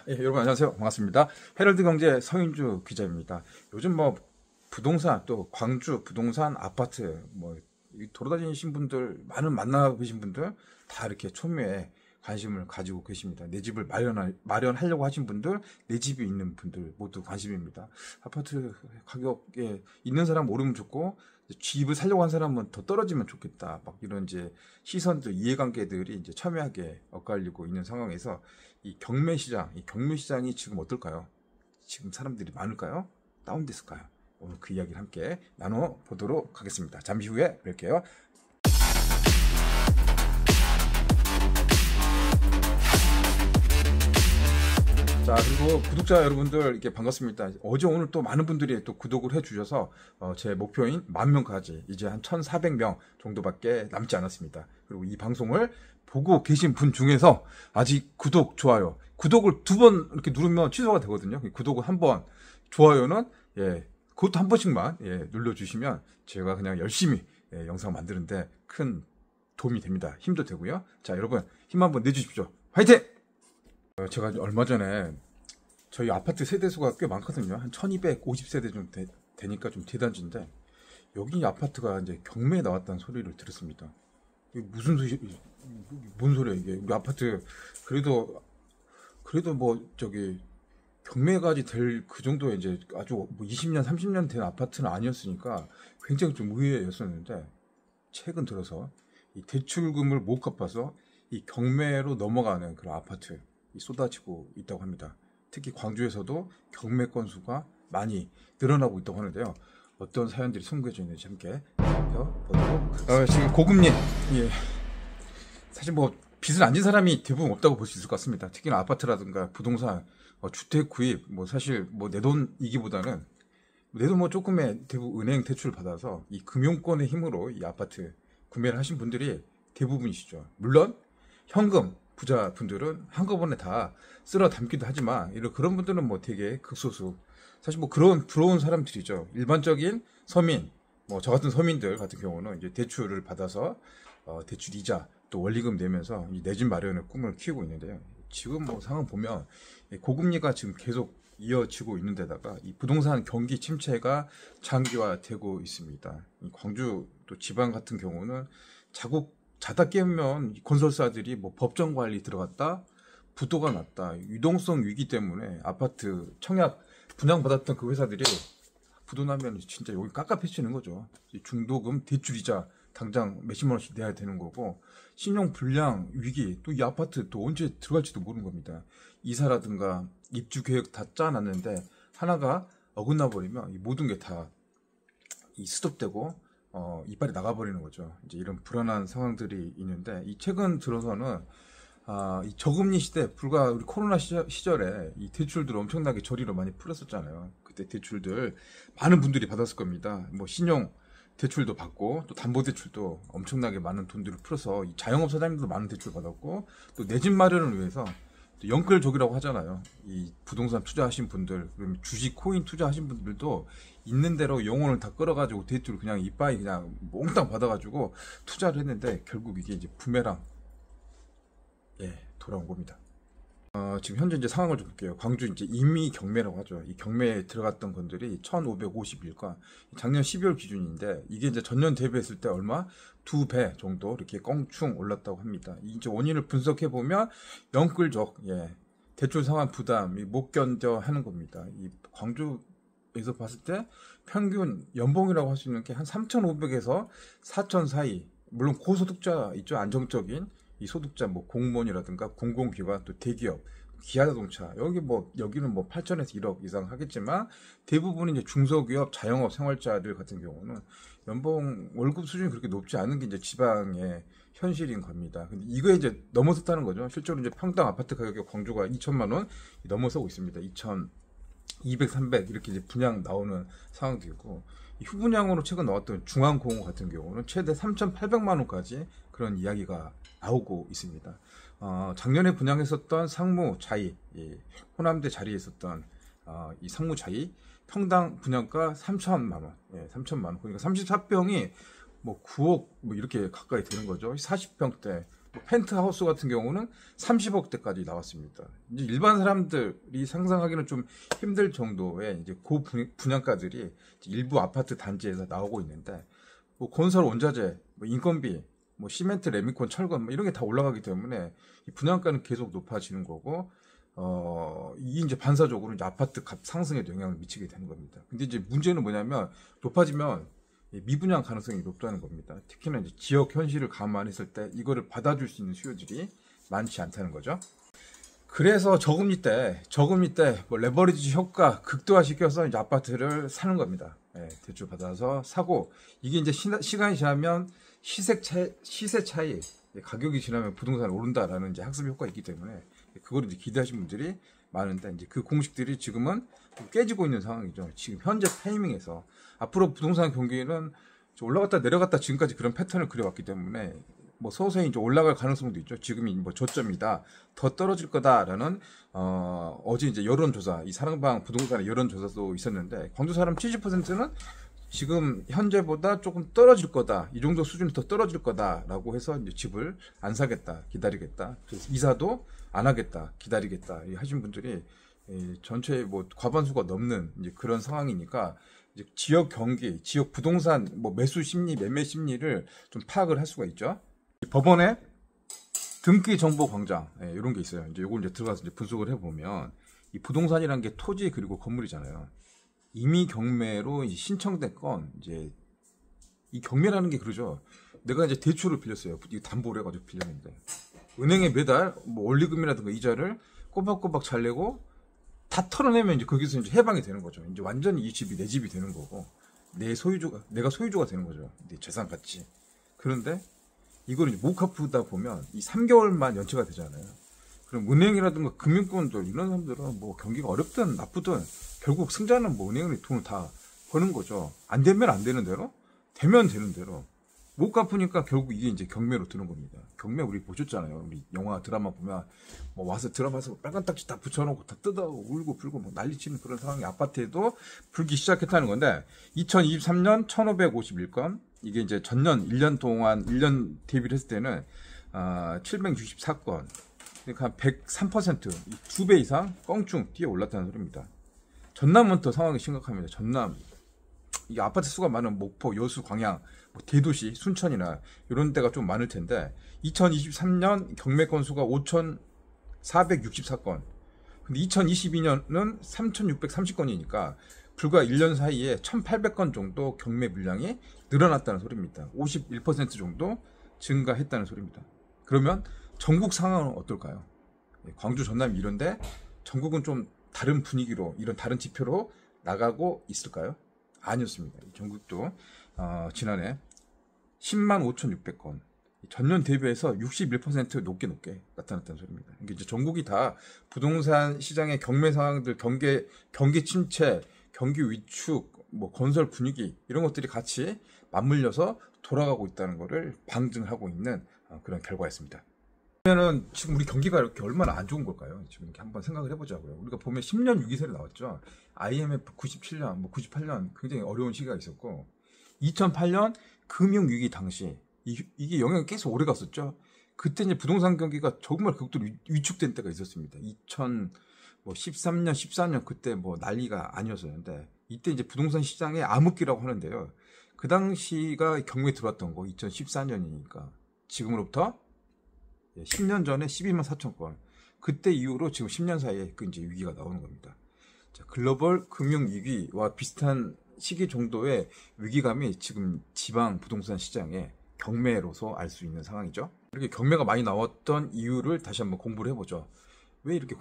여러분 안녕하세요. 반갑습니다. 헤럴드 경제 서인주 기자입니다. 요즘 뭐 부동산 또 광주 부동산 아파트 뭐 돌아다니신 분들 많은 만나 계신 분들 다 이렇게 초미에 관심을 가지고 계십니다. 내 집을 마련하려고 하신 분들, 내 집이 있는 분들 모두 관심입니다. 아파트 가격에 있는 사람 오르면 좋고 집을 살려고 한 사람은 더 떨어지면 좋겠다. 막 이런 이제 시선들, 이해관계들이 이제 첨예하게 엇갈리고 있는 상황에서 이 경매 시장이 지금 어떨까요? 지금 사람들이 많을까요? 다운됐을까요? 오늘 그 이야기를 함께 나눠보도록 하겠습니다. 잠시 후에 뵐게요. 자, 그리고 구독자 여러분들 이렇게 반갑습니다. 어제 오늘 또 많은 분들이 또 구독을 해주셔서 제 목표인 10,000명까지 이제 한 1,400명 정도밖에 남지 않았습니다. 그리고 이 방송을 보고 계신 분 중에서 아직 구독, 좋아요, 구독을 2번 이렇게 누르면 취소가 되거든요. 구독을 1번, 좋아요는 그것도 한 번씩만 눌러주시면 제가 그냥 열심히 영상 만드는데 큰 도움이 됩니다. 힘도 되고요. 자, 여러분 힘 한번 내주십시오. 화이팅! 제가 얼마 전에 저희 아파트 세대수가 꽤 많거든요. 한 1250세대 좀 되니까 좀 대단지인데 여기 아파트가 이제 경매에 나왔다는 소리를 들었습니다. 이게 뭔 소리야 이게. 우리 아파트 그래도 뭐 경매까지 될 그 정도의 이제 아주 뭐 20년 30년 된 아파트는 아니었으니까 굉장히 좀 의외였었는데 최근 들어서 이 대출금을 못 갚아서 이 경매로 넘어가는 그런 아파트 쏟아지고 있다고 합니다. 특히 광주에서도 경매 건수가 많이 늘어나고 있다고 하는데요. 어떤 사연들이 소개되어 있는지 함께 살펴보도록 하겠습니다. 지금 고금리, 사실 뭐 빚을 안 진 사람이 대부분 없다고 볼 수 있을 것 같습니다. 특히나 아파트라든가 부동산, 주택 구입, 뭐 사실 뭐 내 돈이기보다는 내 돈 뭐 조금의 대부분 은행 대출 받아서 이 금융권의 힘으로 이 아파트 구매를 하신 분들이 대부분이시죠. 물론 현금 부자분들은 한꺼번에 다 쓸어 담기도 하지만 그런 분들은 뭐 되게 극소수, 사실 뭐 그런 부러운 사람들이죠. 일반적인 서민, 뭐 저 같은 서민들 같은 경우는 이제 대출을 받아서 대출 이자 또 원리금 내면서 내 집 마련의 꿈을 키우고 있는데요. 지금 뭐 상황 보면 고금리가 지금 계속 이어지고 있는 데다가 이 부동산 경기 침체가 장기화되고 있습니다. 이 광주 또 지방 같은 경우는 자다 깨면 건설사들이 뭐 법정 관리 들어갔다, 부도가 났다, 유동성 위기 때문에 아파트 청약 분양받았던 그 회사들이 부도 나면 진짜 여기 깝깝해지는 거죠. 중도금 대출이자 당장 몇십만 원씩 내야 되는 거고, 신용 불량 위기, 또 이 아파트 또 언제 들어갈지도 모르는 겁니다. 이사라든가 입주 계획 다 짜놨는데 하나가 어긋나 버리면 이 모든 게 다 스톱되고 이빨이 나가버리는 거죠. 이제 이런 불안한 상황들이 있는데, 이 최근 들어서는 이 저금리 시대, 불과 우리 코로나 시절에 이 대출들 엄청나게 저리로 많이 풀었었잖아요. 그때 대출들 많은 분들이 받았을 겁니다. 뭐 신용 대출도 받고 또 담보 대출도 엄청나게 많은 돈들을 풀어서 이 자영업 사장님도 많은 대출 받았고, 또 내 집 마련을 위해서 또 영끌족이라고 하잖아요. 이 부동산 투자하신 분들, 그리고 주식 코인 투자하신 분들도 있는 대로 영혼을 다 끌어가지고 대출 그냥 이빠이 그냥 몽땅 받아가지고 투자를 했는데 결국 이게 이제 부메랑 돌아온 겁니다. 지금 현재 이제 상황을 좀 볼게요. 광주 이제 임의 경매라고 하죠. 이 경매에 들어갔던 건들이 1,551건, 작년 12월 기준인데 이게 이제 전년 대비했을 때 얼마? 2배 정도 이렇게 껑충 올랐다고 합니다. 이제 원인을 분석해 보면 영끌적 대출 상환 부담이 못 견뎌 하는 겁니다. 이 광주에서 봤을 때 평균 연봉이라고 할 수 있는 게 한 3,500에서 4,000 사이. 물론 고소득자 있죠. 안정적인 이 소득자, 뭐 공무원이라든가 공공기관, 또 대기업, 기아자동차, 여기는 뭐 8천에서 1억 이상 하겠지만 대부분이 이제 중소기업, 자영업, 생활자들 같은 경우는 연봉 월급 수준이 그렇게 높지 않은 게 이제 지방의 현실인 겁니다. 근데 이거에 이제 넘어섰다는 거죠. 실제로 이제 평당 아파트 가격이 광주가 2천만 원 넘어서고 있습니다. 2,200, 300 이렇게 이제 분양 나오는 상황도 있고, 이 후분양으로 최근 나왔던 중앙공업 같은 경우는 최대 3,800만 원까지 그런 이야기가 나오고 있습니다. 작년에 분양했었던 상무자이, 호남대 자리에 있었던 이 상무자이 평당 분양가 3천만 원, 3천만 원. 그러니까 34평이 뭐 9억 뭐 이렇게 가까이 되는 거죠. 40평대 펜트하우스 같은 경우는 30억대까지 나왔습니다. 이제 일반 사람들이 상상하기는 좀 힘들 정도의 이제 고 분양가들이 일부 아파트 단지에서 나오고 있는데, 뭐 건설 원자재, 뭐 인건비, 뭐 시멘트, 레미콘, 철근 뭐 이런 게 다 올라가기 때문에 이 분양가는 계속 높아지는 거고, 이게 이제 반사적으로 이제 아파트 값 상승에도 영향을 미치게 되는 겁니다. 근데 이제 문제는 뭐냐면 높아지면 미분양 가능성이 높다는 겁니다. 특히나 이제 지역 현실을 감안했을 때 이거를 받아줄 수 있는 수요들이 많지 않다는 거죠. 그래서 저금리 때 뭐 레버리지 효과 극도화시켜서 이제 아파트를 사는 겁니다. 대출 받아서 사고, 이게 이제 시간이 지나면 시세 차이, 가격이 지나면 부동산이 오른다라는 이제 학습 효과가 있기 때문에 그걸 이제 기대하시는 분들이 많은데, 이제 그 공식들이 지금은 좀 깨지고 있는 상황이죠. 지금 현재 타이밍에서 앞으로 부동산 경기는 올라갔다 내려갔다 지금까지 그런 패턴을 그려왔기 때문에 뭐 서서히 이제 올라갈 가능성도 있죠. 지금이 뭐 저점이다, 더 떨어질 거다라는 어제 이제 여론조사, 이 사랑방 부동산의 여론조사도 있었는데, 광주 사람 70%는 지금 현재보다 조금 떨어질 거다, 이 정도 수준이 더 떨어질 거다라고 해서 이제 집을 안 사겠다, 기다리겠다, 그래서 이사도 안 하겠다, 기다리겠다 하신 분들이 전체 뭐 과반수가 넘는 이제 그런 상황이니까, 이제 지역 경기, 지역 부동산 뭐 매수 심리, 매매 심리를 좀 파악을 할 수가 있죠. 법원에 등기 정보 광장, 이런 게 있어요. 이제 요걸 이제 들어가서 이제 분석을 해보면, 이 부동산이란 게 토지 그리고 건물이잖아요. 이미 경매로 이제 신청된 건, 이제 이 경매라는 게 그러죠. 내가 이제 대출을 빌렸어요. 담보를 해가지고 빌렸는데, 은행에 매달 뭐 원리금이라든가 이자를 꼬박꼬박 잘 내고 다 털어내면 이제 거기서 이제 해방이 되는 거죠. 이제 완전히 이 집이 내 집이 되는 거고, 내가 소유주가 되는 거죠. 내 재산 같이. 그런데 이걸 이제 못 갚다 보면 이 3개월만 연체가 되잖아요. 그럼 은행이라든가 금융권들, 이런 사람들은 뭐 경기가 어렵든 나쁘든 결국 승자는 뭐 은행이 돈을 다 버는 거죠. 안 되면 안 되는 대로, 되면 되는 대로. 못 갚으니까 결국 이게 이제 경매로 드는 겁니다. 경매 우리 보셨잖아요. 우리 영화 드라마 보면 뭐 와서 드라마에서 빨간 딱지 다 붙여놓고 다 뜯어오고 울고 불고 뭐 난리치는 그런 상황이 아파트에도 불기 시작했다는 건데, 2023년 1551건, 이게 이제 전년 1년 동안 1년 대비를 했을 때는 764건, 그러니까 103%, 2배 이상 껑충 뛰어 올랐다는 소리입니다. 전남은 또 상황이 심각합니다. 전남, 이게 아파트 수가 많은 목포, 여수, 광양, 뭐 대도시, 순천이나 이런 데가 좀 많을 텐데, 2023년 경매 건수가 5,464건, 근데 2022년은 3,630건이니까 불과 1년 사이에 1,800건 정도 경매 물량이 늘어났다는 소리입니다. 51% 정도 증가했다는 소리입니다. 그러면 전국 상황은 어떨까요? 광주, 전남 이런데 전국은 좀 다른 분위기로, 이런 다른 지표로 나가고 있을까요? 아니었습니다. 전국도 지난해 10만 5,600건, 전년 대비해서 61% 높게 나타났다는 소리입니다. 이게 이제 전국이 다 부동산 시장의 경매 상황들, 경기 침체, 경기 위축, 뭐 건설 분위기, 이런 것들이 같이 맞물려서 돌아가고 있다는 것을 방증하고 있는 그런 결과였습니다. 그러면은 지금 우리 경기가 이렇게 얼마나 안 좋은 걸까요? 지금 이렇게 한번 생각을 해보자고요. 우리가 보면 10년 위기설이 나왔죠. IMF 97년, 뭐 98년 굉장히 어려운 시기가 있었고, 2008년 금융위기 당시 이게 영향이 계속 오래 갔었죠. 그때 이제 부동산 경기가 정말 극도로 위축된 때가 있었습니다. 2013년, 14년 그때 뭐 난리가 아니었었는데, 이때 이제 부동산 시장의 암흑기라고 하는데요. 그 당시가 경매에 들어왔던 거 2014년이니까 지금으로부터 10년 전에 12만 4천 건. 그때 이후로 지금 10년 사이에 그 이제 위기가 나오는 겁니다. 자, 글로벌 금융 위기와 비슷한 시기 정도의 위기감이 지금 지방 부동산 시장에 경매로서 알 수 있는 상황이죠. 이렇게 경매가 많이 나왔던 이유를 다시 한번 공부를 해보죠. 왜 이렇게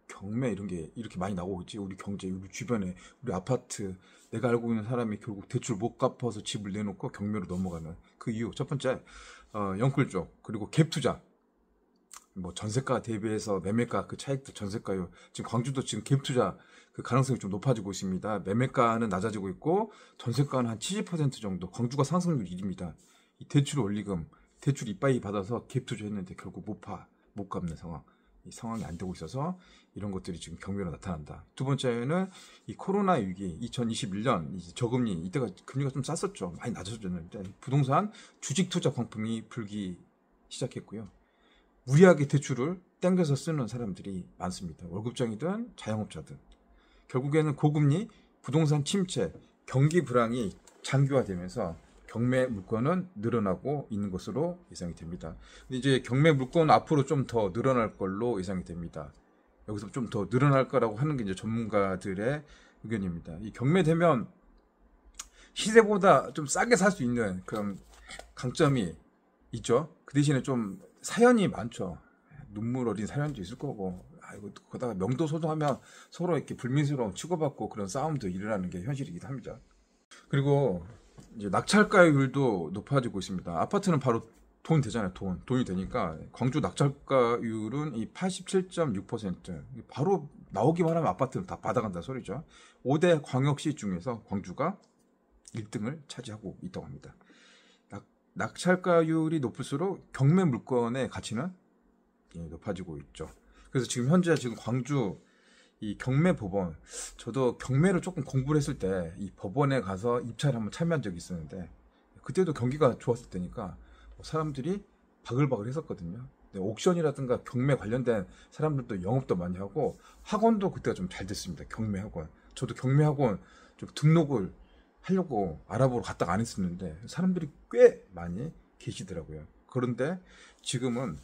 경매 이런 게 이렇게 많이 나오고 있지? 우리 경제, 우리 주변에, 우리 아파트, 내가 알고 있는 사람이 결국 대출 못 갚아서 집을 내놓고 경매로 넘어가는 그 이유. 첫 번째, 영끌 쪽, 그리고 갭 투자. 뭐 전세가 대비해서 매매가 그 차익도 전세가요. 지금 광주도 지금 갭 투자 그 가능성이 좀 높아지고 있습니다. 매매가는 낮아지고 있고 전세가는 한 70% 정도. 광주가 상승률 1위입니다. 이 대출 원리금, 대출 이빠이 받아서 갭 투자했는데 결국 못 갚는 상황. 이 상황이 안 되고 있어서 이런 것들이 지금 경매로 나타난다. 두 번째는 이 코로나 위기, 2021년 이제 저금리, 이때가 금리가 좀 쌌었죠. 많이 낮아졌는데 부동산 주식 투자 광풍이 불기 시작했고요. 무리하게 대출을 땡겨서 쓰는 사람들이 많습니다. 월급쟁이든 자영업자든. 결국에는 고금리, 부동산 침체, 경기 불황이 장기화되면서 경매 물건은 늘어나고 있는 것으로 예상이 됩니다. 근데 이제 경매 물건은 앞으로 좀 더 늘어날 걸로 예상이 됩니다. 여기서 좀 더 늘어날 거라고 하는 게 이제 전문가들의 의견입니다. 이 경매되면 시세보다 좀 싸게 살 수 있는 그런 강점이 있죠. 그 대신에 좀 사연이 많죠. 눈물 어린 사연도 있을 거고, 아이고, 거기다가 명도 소송하면 서로 이렇게 불미스러움 치고받고 그런 싸움도 일어나는 게 현실이기도 합니다. 그리고 이제 낙찰가율도 높아지고 있습니다. 아파트는 바로 돈 되잖아요. 돈이 되니까 광주 낙찰가율은 이 87.6%, 바로 나오기만 하면 아파트는 다 받아간다 소리죠. 5대 광역시 중에서 광주가 1등을 차지하고 있다고 합니다. 낙찰가율이 높을수록 경매 물건의 가치는 높아지고 있죠. 그래서 지금 현재 광주 이 경매 법원, 저도 경매를 조금 공부를 했을 때 이 법원에 가서 입찰을 한번 참여한 적이 있었는데, 그때도 경기가 좋았을 때니까 사람들이 바글바글 했었거든요. 옥션이라든가 경매 관련된 사람들도 영업도 많이 하고, 학원도 그때가 좀 잘 됐습니다. 경매 학원. 저도 경매 학원 좀 등록을 하려고 알아보러 갔다가 안 했었는데 사람들이 꽤 많이 계시더라고요. 그런데 지금은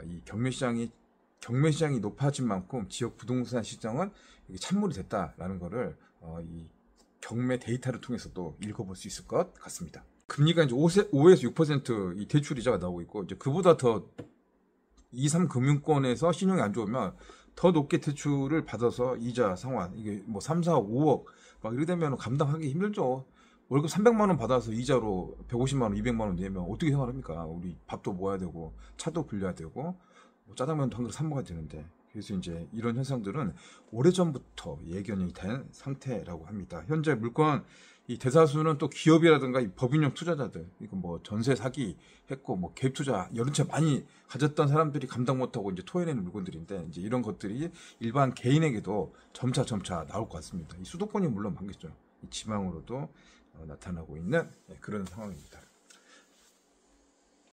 이 경매 시장이 높아진 만큼 지역 부동산 시장은 찬물이 됐다라는 거를 이 경매 데이터를 통해서도 읽어볼 수 있을 것 같습니다. 금리가 이제 5에서 6% 대출 이자가 나오고 있고, 이제 그보다 더 2, 3금융권에서 신용이 안 좋으면 더 높게 대출을 받아서 이자 상환, 이게 뭐 3, 4, 5억 막 이렇게 되면 감당하기 힘들죠. 월급 300만 원 받아서 이자로 150만 원, 200만 원 내면 어떻게 생활합니까? 우리 밥도 모아야 되고 차도 불려야 되고 뭐 짜장면도 한 그릇 사 먹어야 되는데. 그래서 이제 이런 현상들은 오래전부터 예견이 된 상태라고 합니다. 현재 물건 이 대다수는 또 기업이라든가 이 법인용 투자자들, 이거 뭐 전세 사기 했고 뭐 갭 투자 여러 채 많이 가졌던 사람들이 감당 못하고 이제 토해내는 물건들인데, 이제 이런 것들이 일반 개인에게도 점차 나올 것 같습니다. 이 수도권이 물론 많겠죠. 이 지방으로도 나타나고 있는 그런 상황입니다.